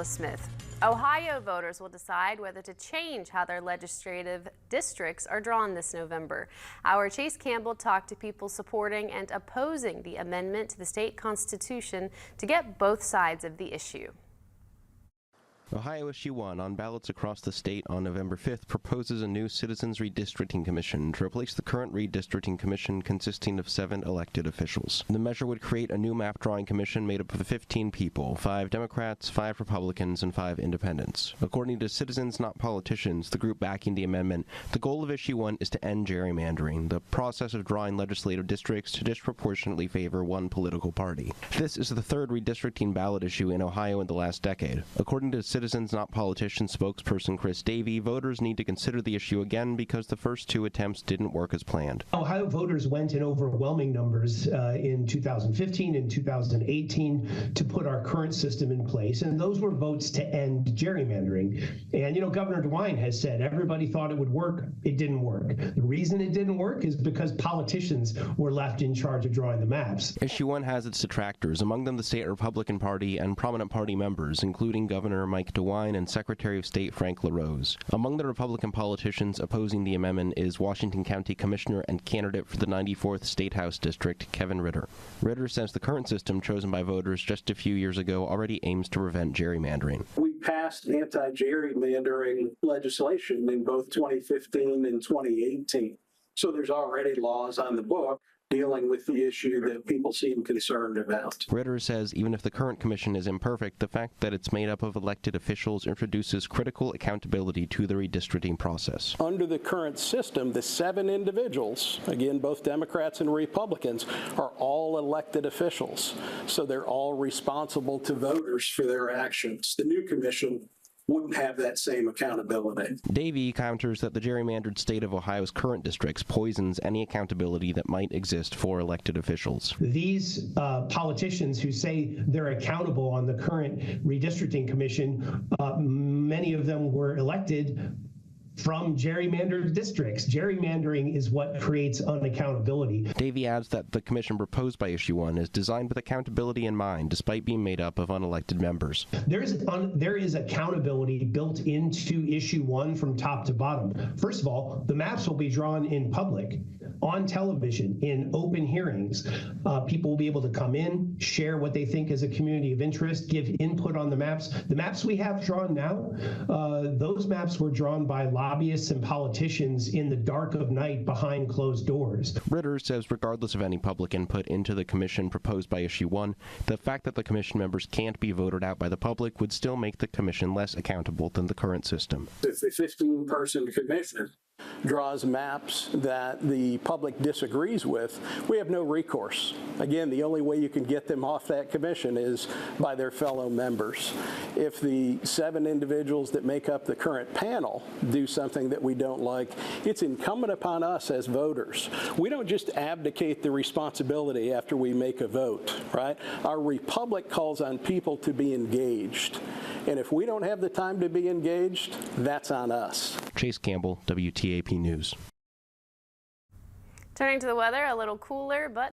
Smith. Ohio voters will decide whether to change how their legislative districts are drawn this November. Our Chase Campbell talked to people supporting and opposing the amendment to the state constitution to get both sides of the issue. Ohio Issue 1 on ballots across the state on November 5th proposes a new Citizens Redistricting Commission to replace the current Redistricting Commission consisting of 7 elected officials. The measure would create a new map drawing commission made up of 15 people, 5 Democrats, 5 Republicans, and 5 independents. According to Citizens Not Politicians, the group backing the amendment, the goal of Issue 1 is to end gerrymandering, the process of drawing legislative districts to disproportionately favor one political party. This is the third redistricting ballot issue in Ohio in the last decade. According to Citizens Not Politicians spokesperson Chris Davey, voters need to consider the issue again because the first 2 attempts didn't work as planned. Ohio voters went in overwhelming numbers in 2015 and 2018 to put our current system in place, and those were votes to end gerrymandering. And Governor DeWine has said everybody thought it would work. It didn't work. The reason it didn't work is because politicians were left in charge of drawing the maps. Issue 1 has its detractors, among them the state Republican Party and prominent party members, including Governor Mike DeWine and Secretary of State Frank LaRose. Among the Republican politicians opposing the amendment is Washington County Commissioner and candidate for the 94th State House District, Kevin Ritter. Ritter says the current system chosen by voters just a few years ago already aims to prevent gerrymandering. We passed anti-gerrymandering legislation in both 2015 and 2018. So there's already laws on the book dealing with the issue that people seem concerned about. Ritter says even if the current commission is imperfect, the fact that it's made up of elected officials introduces critical accountability to the redistricting process. Under the current system, the 7 individuals, again, both Democrats and Republicans, are all elected officials. So they're all responsible to voters for their actions. The new commission wouldn't have that same accountability. Davey counters that the gerrymandered state of Ohio's current districts poisons any accountability that might exist for elected officials. These politicians who say they're accountable on the current redistricting commission, many of them were elected from gerrymandered districts. Gerrymandering is what creates unaccountability. Davey adds that the commission proposed by Issue 1 is designed with accountability in mind, despite being made up of unelected members. There is accountability built into Issue 1 from top to bottom. First of all, the maps will be drawn in public, on television, in open hearings. People will be able to come in, share what they think is a community of interest, give input on the maps. The maps we have drawn now, those maps were drawn by lobbyists and politicians in the dark of night behind closed doors. Ritter says regardless of any public input into the commission proposed by Issue 1, the fact that the commission members can't be voted out by the public would still make the commission less accountable than the current system. If the 15-person commission draws maps that the public disagrees with, we have no recourse. Again, the only way you can get them off that commission is by their fellow members. If the 7 individuals that make up the current panel do something that we don't like, it's incumbent upon us as voters. We don't just abdicate the responsibility after we make a vote, right? Our republic calls on people to be engaged. And if we don't have the time to be engaged, that's on us. Chase Campbell, WTAP News. Turning to the weather, a little cooler but